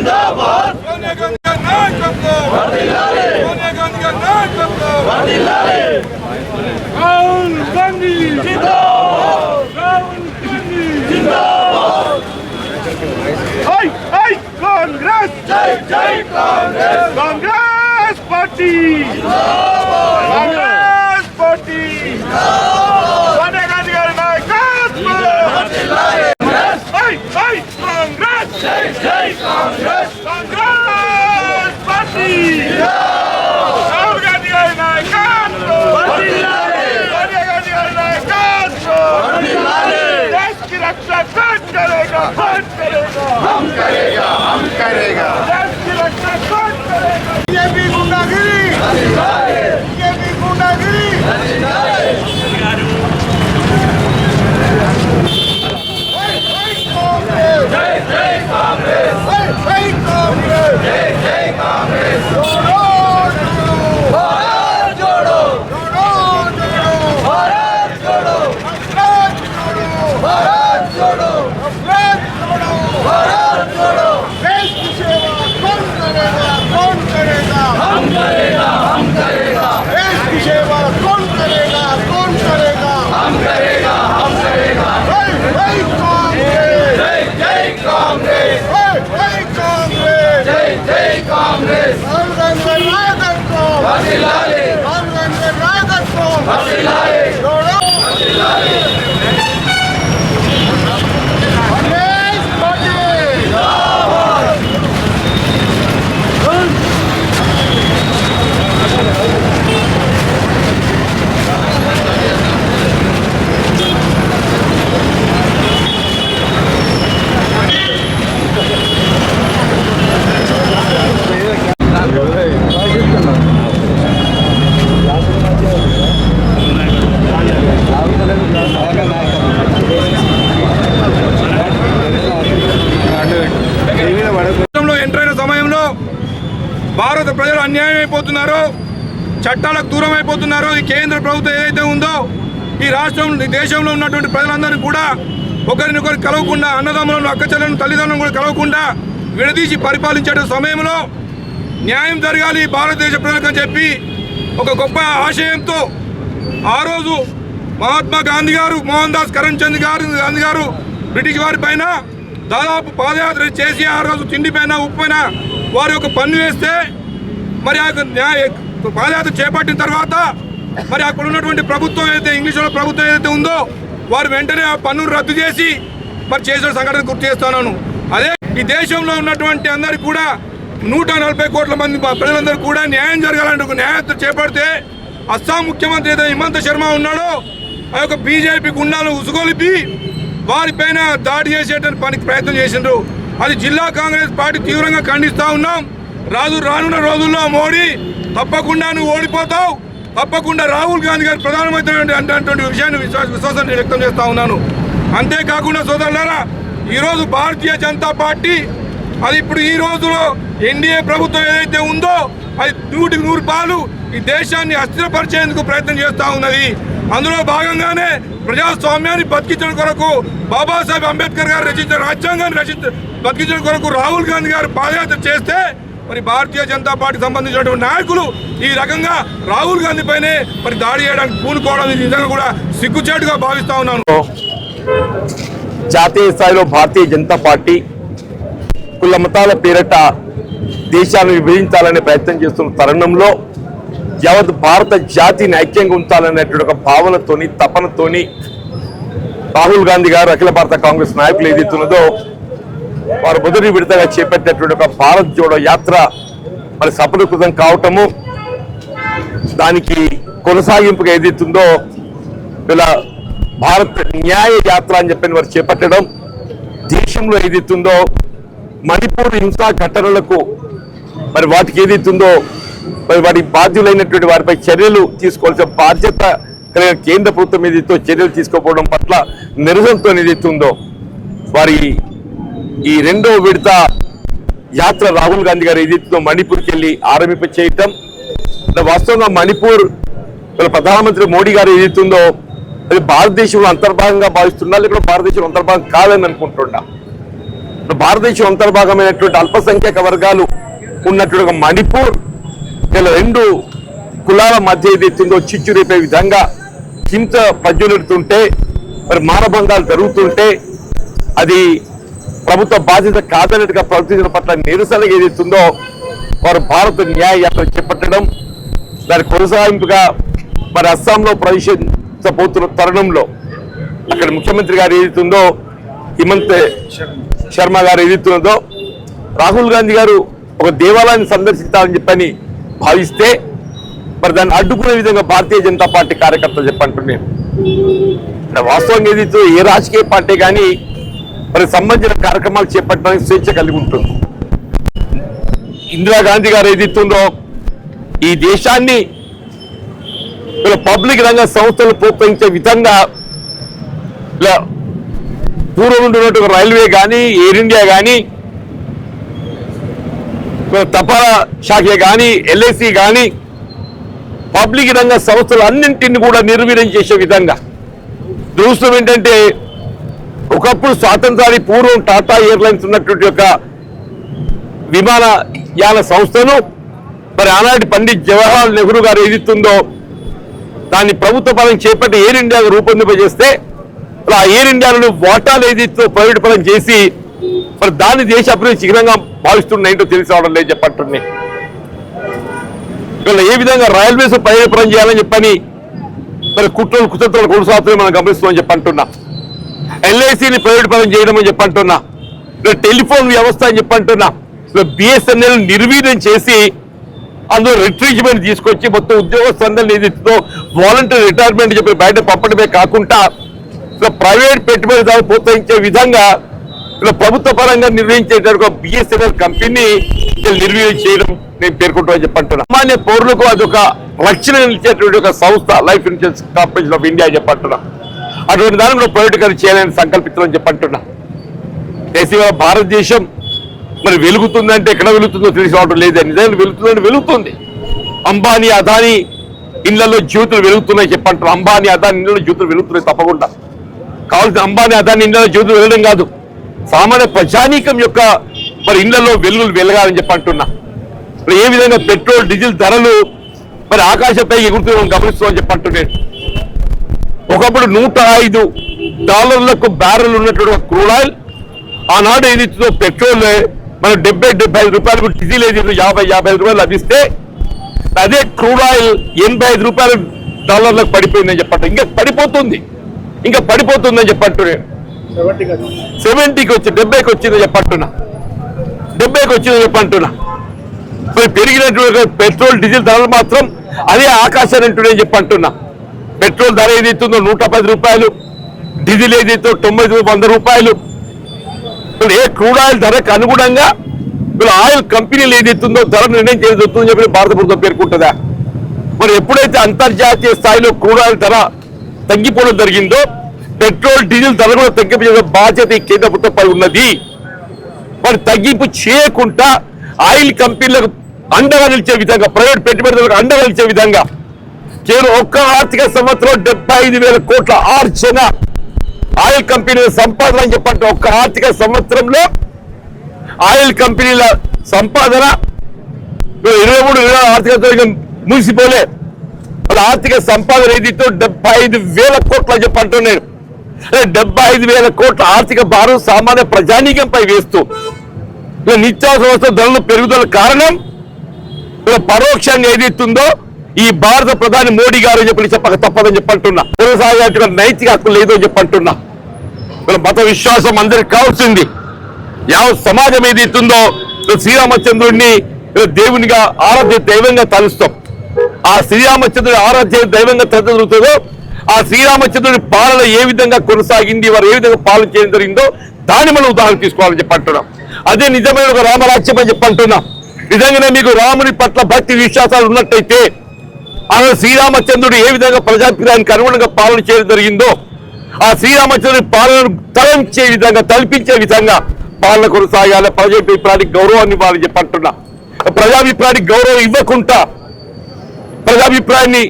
जिंदाबाद सोनिया गांधी का नायकत्व वर्धिल्लाले सोनिया गांधी का नायकत्व वर्धिल्लाले राहुल गांधी जिंदाबाद राहुल गांधी जिंदाबाद हाय कांग्रेस जय जय कांग्रेस कांग्रेस पार्टी जिंदाबाद कांग्रेस पार्टी जिंदाबाद सोनिया गांधी का नायकत्व वर्धिल्लाले Hey, Congress! Jai Jai Congress! Congress Party! Rahul Gandhi ka नायकत्व वर्धिल्लाले Sonia Gandhi का नायकत्व वर्धिल्लाले देश की रक्षा कौन करेगा हम करेगा देश की रक्षा कौन करेगा बीजेपी गुंडागिरी वर्धिल्लाले बीजेपी गुंडागिरी वर्धिल्लाले जय जय कांग्रेस जय कांग्रेस जय जय कांग्रेस भारत जोड़ो भारत जोड़ो भारत जोड़ो भारत जोड़ो देश की सेवा कौन करेगा हम करेगा देश की सेवा कौन करेगा हम करेगा कांग्रेस जय जय कांग्रेस वर्धिल्लाले वर्धिल्लाले భారత ప్రజలు అన్యాయం అయిపోతున్నారు చట్టాలకు దూరం అయిపోతున్నారు ఈ కేంద్ర ప్రభుత్వం ఏదైతే ఉందో ఈ రాష్ట్రం దేశంలో ఉన్నటువంటి ప్రజలందరినీ కూడా ఒకరినొకరు కలవకుండా అన్నదమ్ములను అక్కచెల్లెలను తల్లిదండ్రులను కూడా కలవకుండా విడదీసి పరిపాలించే సమయంలో న్యాయం జరగాలి భారతదేశ ప్రజలకు చెప్పి ఒక గొప్ప ఆశయంతో ఆ రోజు మహాత్మా గాంధీ గారు మోహన్ దాస్ కరంచంద్ గాంధీ గారు బ్రిటిష్ వారి పైన దాదాపు పాదయాత్ర చేసి ఆ రోజు తిండి పైన ఉప్పు పైన వారి యొక్క పన్ను వేస్తే మరి ఆ పాదయాత్ర చేపట్టిన తర్వాత మరి అక్కడ ఉన్నటువంటి ప్రభుత్వం ఏదైతే ఇంగ్లీష్లో ప్రభుత్వం ఏదైతే ఉందో వారు వెంటనే ఆ పన్నును రద్దు చేసి మరి చేసిన సంఘటన గుర్తు చేస్తున్నాను. అదే ఈ దేశంలో ఉన్నటువంటి అందరికీ కూడా 140 కోట్ల మంది ప్రజలందరూ కూడా న్యాయం జరగాలంటే ఒక న్యాయయాత్ర చేపడితే అస్సాం ముఖ్యమంత్రి ఏదైతే హిమంత శర్మ ఉన్నాడో ఆ యొక్క బీజేపీ గుండాలను ఉసుగొలిపి వారిపైన దాడి చేసేటువంటి పనికి ప్రయత్నం చేసిండ్రు. అది జిల్లా కాంగ్రెస్ పార్టీ తీవ్రంగా ఖండిస్తూ ఉన్నాం. రానున్న రోజుల్లో మోడీ తప్పకుండా నువ్వు ఓడిపోతావు, తప్పకుండా రాహుల్ గాంధీ గారు ప్రధానమంత్రి అంటే విషయాన్ని విశ్వాసాన్ని వ్యక్తం చేస్తూ ఉన్నాను. అంతేకాకుండా సోదరులారా, ఈరోజు భారతీయ జనతా పార్టీ అది ఇప్పుడు ఈ రోజులో ఎన్డీఏ ప్రభుత్వం ఏదైతే ఉందో అది 100% ఈ దేశాన్ని అస్థిరపరిచేందుకు ప్రయత్నం చేస్తూ ఉన్నది. అందులో భాగంగానే ప్రజాస్వామ్యాన్ని బతికించడం కొరకు బాబాసాహెబ్ అంబేద్కర్ గారు రచించిన రాజ్యాంగాన్ని బతికించడం కొరకు రాహుల్ గాంధీ గారు పాదయాత్ర చేస్తే మరి భారతీయ జనతా పార్టీకి సంబంధించినటువంటి నాయకులు ఈ రకంగా రాహుల్ గాంధీ పైనే మరి దాడి చేయడానికి పూనుకోవడం నిజంగా కూడా సిగ్గుచేటుగా భావిస్తా ఉన్నాను. జాతీయ స్థాయిలో భారతీయ జనతా పార్టీ కుల మతాల పేరిట దేశాన్ని విభజించాలనే ప్రయత్నం చేస్తున్న తరుణంలో యావత్ భారత జాతిని ఐక్యంగా ఉంచాలనేటువంటి ఒక భావనతోని తపనతోని రాహుల్ గాంధీ గారు అఖిల భారత కాంగ్రెస్ నాయకులు ఏదైతున్నదో వారు మొదటి విడతగా చేపట్టినటువంటి ఒక భారత్ జోడో యాత్ర మరి సఫలీకృతం కావటము, దానికి కొనసాగింపుగా ఏదైతుందో ఇలా భారత్ న్యాయ యాత్ర అని చెప్పని వారు చేపట్టడం, దేశంలో ఏదైతుందో మణిపూర్ హింసా ఘటనలకు మరి వాటికి ఏదైతుందో మరి వారి బాధ్యులైనటువంటి వారిపై చర్యలు తీసుకోవాల్సిన బాధ్యత కలిగిన కేంద్ర ప్రభుత్వం ఏదైతే చర్యలు తీసుకోకపోవడం పట్ల నిరసనతో ఏదైతుందో వారి ఈ రెండో విడత యాత్ర రాహుల్ గాంధీ గారు ఏదైతుందో మణిపూర్కి వెళ్ళి ఆరంభింప చేయటం, వాస్తవంగా మణిపూర్ ప్రధానమంత్రి మోడీ గారు ఏదైతుందో అది భారతదేశంలో అంతర్భాగంగా భావిస్తున్నా, లేకపోతే భారతదేశంలో అంతర్భాగం కాదని అనుకుంటున్నా. భారతదేశం అంతర్భాగమైనటువంటి అల్పసంఖ్యాక వర్గాలు ఉన్నటువంటి మణిపూర్ ఇలా 2 కులాల మధ్య ఏదైతుందో చిచ్చు రేపే విధంగా హింస ప్రజ్వలుతుంటే మరి మానభంగాలు జరుగుతుంటే అది ప్రభుత్వ బాధ్యత కాదన్నట్టుగా ప్రవర్తించడం పట్ల నిరసనగా ఏదైతుందో వారు భారత న్యాయ యాత్ర చేపట్టడం దాని కొనసాగింపుగా మరి అస్సాంలో ప్రవేశించబోతున్న తరుణంలో అక్కడ ముఖ్యమంత్రి గారు ఏదైతుందో హిమంత్ శర్మ గారు ఏదైతున్నదో రాహుల్ గాంధీ గారు ఒక దేవాలయాన్ని సందర్శించాలని చెప్పని భావిస్తే మరి దాన్ని అడ్డుకునే విధంగా భారతీయ జనతా పార్టీ కార్యకర్తలు చెప్పంటున్నాను. వాస్తవంగా ఏదైతే ఏ రాజకీయ పార్టీ కానీ మరి సంబంధించిన కార్యక్రమాలు చేపట్టడానికి స్వేచ్ఛ కలిగి ఉంటుంది. ఇందిరాగాంధీ గారు ఏదైతుందో ఈ దేశాన్ని పబ్లిక్ రంగ సంస్థలు ప్రోత్సహించే విధంగా ఇలా పూర్వం ఉంటున్నట్టు రైల్వే కానీ ఎయిర్ ఇండియా కానీ తపాలా శాఖ కానీ ఎల్ఐసి కానీ పబ్లిక్ రంగ సంస్థలు అన్నింటినీ కూడా నిర్వీర్యం చేసే విధంగా దృష్టం ఏంటంటే ఒకప్పుడు స్వాతంత్రానికి పూర్వం టాటా ఎయిర్లైన్స్ ఉన్నటువంటి ఒక విమానయాన సంస్థను మరి ఆనాటి పండిత్ జవహర్లాల్ నెహ్రూ గారు ఏదిస్తుందో దాన్ని ప్రభుత్వ పరం చేపట్టి ఎయిర్ ఇండియాగా రూపొందింపజేస్తే ఆ ఎయిర్ ఇండియాను వాటాలు ఏదితో ప్రైవేట్ పరం చేసి మరి దాన్ని దేశ అభివృద్ధి చిహ్నంగా భావిస్తున్న ఏంటో తెలిసి రావడం లేదు చెప్పంటున్నాయి. ఇవాళ ఏ విధంగా రైల్వేస్ ప్రైవేట్ పరం చేయాలని చెప్పని మరి కుట్రలు కొనసాగుతున్నాయి మనం గమనిస్తామని చెప్పంటున్నా. ఎల్ఐసిని ప్రైవేట్ పరం చేయడం అని చెప్పంటున్నా. టెలిఫోన్ వ్యవస్థ అని చెప్పంటున్నా. బిఎస్ఎన్ఎల్ నిర్వీర్యం చేసి అందులో రిట్రీచ్మెంట్ తీసుకొచ్చి మొత్తం ఉద్యోగస్తులందరినీ ఏదైతుందో వాలంటీర్ రిటైర్మెంట్ చెప్పి బయట పంపడమే కాకుండా ప్రైవేట్ పెట్టుబడిదారులు ప్రోత్సహించే విధంగా ఇలా ప్రభుత్వ పరంగా నిర్వహించేట బిఎస్ఎన్ఎల్ కంపెనీ నిర్వీర్యం చేయడం నేను పేర్కొంటామని చెప్పంటున్నా. సామాన్య పౌరులకు అదొక రక్షణ ఇచ్చేటువంటి ఒక సంస్థ life insurance corporation of India చెప్పంటున్నా. అటువంటి దాన్ని కూడా ప్రైవేటీకరణ చేయాలని సంకల్పించడం చెప్పంటున్నా. దేశంలో భారతదేశం మరి వెలుగుతుందంటే ఎక్కడ వెలుగుతుందో తెలిసి రావడం లేదు. నిజంగా వెలుగుతుందంటే వెలుగుతుంది. అంబానీ అదానీ ఇళ్లలో జ్యోతులు వెలుగుతున్నాయి చెప్పంటారు. అంబానీ అదానీ ఇళ్లలో జ్యోతులు వెలుగుతున్నాయి తప్పకుండా. కావాల్సిన అంబానీ అదానీ ఇళ్లలో జ్యోతులు వెళ్ళడం కాదు, సామాన్య ప్రజానీకం యొక్క మరి ఇళ్లలో వెలుగులు వెలగాలని చెప్పంటున్నా. మరి ఏ విధంగా పెట్రోల్ డీజిల్ ధరలు మరి ఆకాశపై ఎగురుతూ గమనిస్తామని చెప్పంటున్నాను. ఒకప్పుడు $105 బ్యారెల్ ఉన్నటువంటి క్రూడ్ ఆయిల్ ఆనాడు ఏదైతుందో పెట్రోల్ మనం 70-75 రూపాయలకు, డీజిల్ ఏది 50-55 రూపాయలు లభిస్తే అదే క్రూడ్ ఆయిల్ $85 పడిపోయిందని చెప్పండి. ఇంకా పడిపోతుందని చెప్పంటున్నాను. 70కి వచ్చి 70కి వచ్చిందని చెప్పంటున్నా. మరి పెరిగినటువంటి పెట్రోల్ డీజిల్ ధరలు మాత్రం అదే ఆకాశాన్ని అంటున్నాయని చెప్పంటున్నా. పెట్రోల్ ధర ఏదైతుందో $110, డీజిల్ ఏదైతే 90-100 రూపాయలు. ఏ క్రూడ్ ఆయిల్ ధరకు అనుగుణంగా ఆయిల్ కంపెనీలు ఏదైతుందో ధర నిర్ణయం చేయబోతుందని చెప్పి భారత ప్రభుత్వం పేర్కొంటుందా? మరి ఎప్పుడైతే అంతర్జాతీయ స్థాయిలో క్రూడ్ ఆయిల్ ధర తగ్గిపోవడం జరిగిందో పెట్రోల్ డీజిల్ ధర కూడా తగ్గించే బాధ్యత ఈ కేంద్ర ప్రభుత్వంపై ఉన్నది. మరి తగ్గింపు చేయకుండా ఆయిల్ కంపెనీలకు అండగా నిలిచే విధంగా, ప్రైవేట్ పెట్టుబడిదారులకు అండగా నిలిచే విధంగా కేవలం ఒక్క ఆర్థిక సంవత్సరం 75,000 కోట్ల ఆర్చన ఆయిల్ కంపెనీల సంపాదన అని చెప్పంటే ఒక్క ఆర్థిక సంవత్సరంలో ఆయిల్ కంపెనీల సంపాదన 23 ఆర్థిక ముగిసిపోలే. వాళ్ళ ఆర్థిక సంపాదన ఏదైతే 75,000 కోట్లు అని చెప్పంటున్నాను. 75,000 కోట్ల ఆర్థిక భారం సామాన్య ప్రజానీకంపై వేస్తూ నిత్యావసర వస్తువుల ధరలు పెరుగుదల కారణం పరోక్షంగా ఏదైతుందో ఈ భారత ప్రధాని మోడీ గారు చెప్పి చెప్పక తప్పదని చెప్పంటున్నా. కొనసాగే నైతిక హక్కు లేదని చెప్పంటున్నా. మత విశ్వాసం అందరికి కావాల్సింది. యావత్ సమాజం ఏదైతుందో శ్రీరామచంద్రుడిని దేవునిగా ఆరాధ్య దైవంగా తలుస్తాం. ఆ శ్రీరామచంద్రుడి ఆరాధ్య దైవంగా జరుగుతుందో ఆ శ్రీరామచంద్రుడి పాలన ఏ విధంగా కొనసాగింది, వారు ఏ విధంగా పాలన చేయడం జరిగిందో దాన్ని మనం ఉదాహరణ తీసుకోవాలని చెప్పంటున్నాం. అదే నిజమైన ఒక రామరాజ్యం అని చెప్పంటున్నాం. నిజంగానే మీకు రాముని పట్ల భక్తి విశ్వాసాలు ఉన్నట్టయితే ఆ శ్రీరామచంద్రుడు ఏ విధంగా ప్రజాభిప్రాయానికి అనుగుణంగా పాలన చేయడం జరిగిందో ఆ శ్రీరామచంద్రుడి పాలనను తలంచే విధంగా, తలపించే విధంగా పాలన కొనసాగాలి. ప్రజాభిప్రాయానికి గౌరవాన్ని ఇవ్వాలని చెప్పంటున్నా. ప్రజాభిప్రాయానికి గౌరవం ఇవ్వకుండా, ప్రజాభిప్రాయాన్ని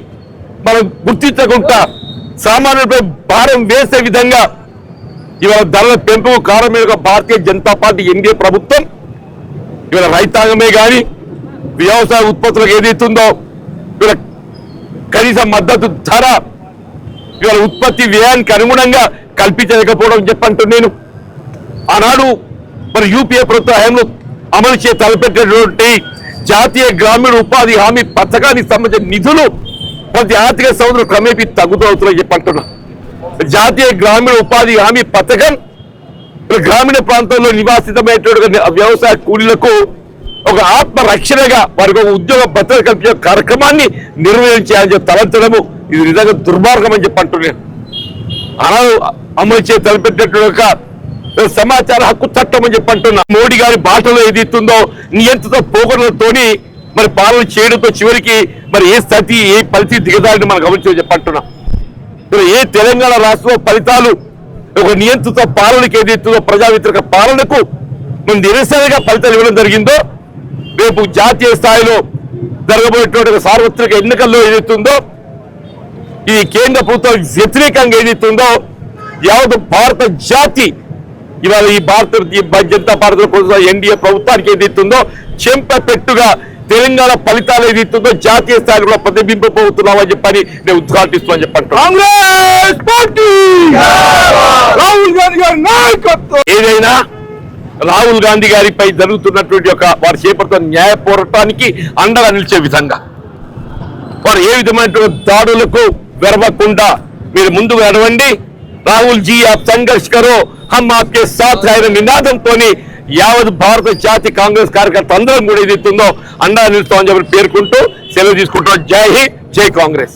మనం గుర్తించకుండా సామాన్యులపై భారం వేసే విధంగా ఇవాళ ధరల పెంపుకు కారణమైన భారతీయ జనతా పార్టీ ఎన్డీఏ ప్రభుత్వం ఇవాళ రైతాంగమే కానీ వ్యవసాయ ఉత్పత్తులకు ఏదైతుందో ఇవాళ కనీస మద్దతు ధర ఇవాళ ఉత్పత్తి వ్యయానికి అనుగుణంగా కల్పించలేకపోవడం చెప్పంటూ నేను ఆనాడు మరి యూపీఏ ప్రభుత్వ హయాంలో అమలు చే తలపెట్టినటువంటి జాతీయ గ్రామీణ ఉపాధి హామీ పథకానికి సంబంధించిన నిధులు ప్రతి ఆర్థిక సంవత్సరం క్రమేపీ తగ్గుతూ అవుతున్నాయి చెప్పంటున్నా. జాతీయ గ్రామీణ ఉపాధి హామీ పథకం గ్రామీణ ప్రాంతంలో నివాసితమైనటువంటి వ్యవసాయ కూలీలకు ఒక ఆత్మరక్షణగా వారికి ఒక ఉద్యోగ భద్రత కల్పించే కార్యక్రమాన్ని నిర్వహించాలని చెప్పి తలంచడము ఇది నిజంగా దుర్మార్గం అని చెప్పంటున్నాను. ఆనాడు అమలు చే తలపెట్టినటువంటి సమాచార హక్కు చట్టం అని చెప్పంటున్నా. మోడీ గారి బాటలో ఏదైతుందో నియంత్రిత పోగొడలతోని మరి పాలన చేయడంతో చివరికి మరి ఏ స్థితి ఏ పరిస్థితి దిగదారిని మనం గమనించని చెప్పంటున్నాం. ఏ తెలంగాణ రాష్ట్రంలో ఫలితాలు ఒక నియంత్రిత పాలనకి ఏదైతుందో ప్రజా వ్యతిరేక పాలనకు మనం నిరసనగా ఫలితాలు ఇవ్వడం జరిగిందో రేపు జాతీయ స్థాయిలో జరగబోయేటువంటి సార్వత్రిక ఎన్నికల్లో ఏదైతుందో ఇది కేంద్ర ప్రభుత్వం వ్యతిరేకంగా ఏదైతుందో యావత్ భారత జాతి ఇవాళ ఈ భారతీయ జనతా పార్టీ ఎన్డీఏ ప్రభుత్వానికి ఏదైతుందో చెంపపెట్టుగా తెలంగాణ ఫలితాలు ఏదైతుందో జాతీయ స్థాయిలో కూడా ప్రతిబింబపోతున్నామని చెప్పని నేను ఉద్ఘాటిస్తున్నాను చెప్పండి. కాంగ్రెస్ పార్టీ రాహుల్ గాంధీ గారి నాయకత్వం ఏదైనా రాహుల్ గాంధీ గారిపై జరుగుతున్నటువంటి ఒక వారు చేపడుతున్న న్యాయ పోరాటానికి అండగా నిలిచే విధంగా వారు ఏ విధమైనటువంటి దాడులకు వెరవకుండా మీరు ముందుకు నడవండి. రాహుల్ జీ आप संघर्ष करो हम आपके साथ हैं నినాదంతో యావత్ భారత జాతి కాంగ్రెస్ కార్యకర్త అందరం కూడా ఏదైతుందో అండగా నిలుస్తామని చెప్పి పేర్కొంటూ సెలవు తీసుకుంటాం. జై హింద్, జై కాంగ్రెస్.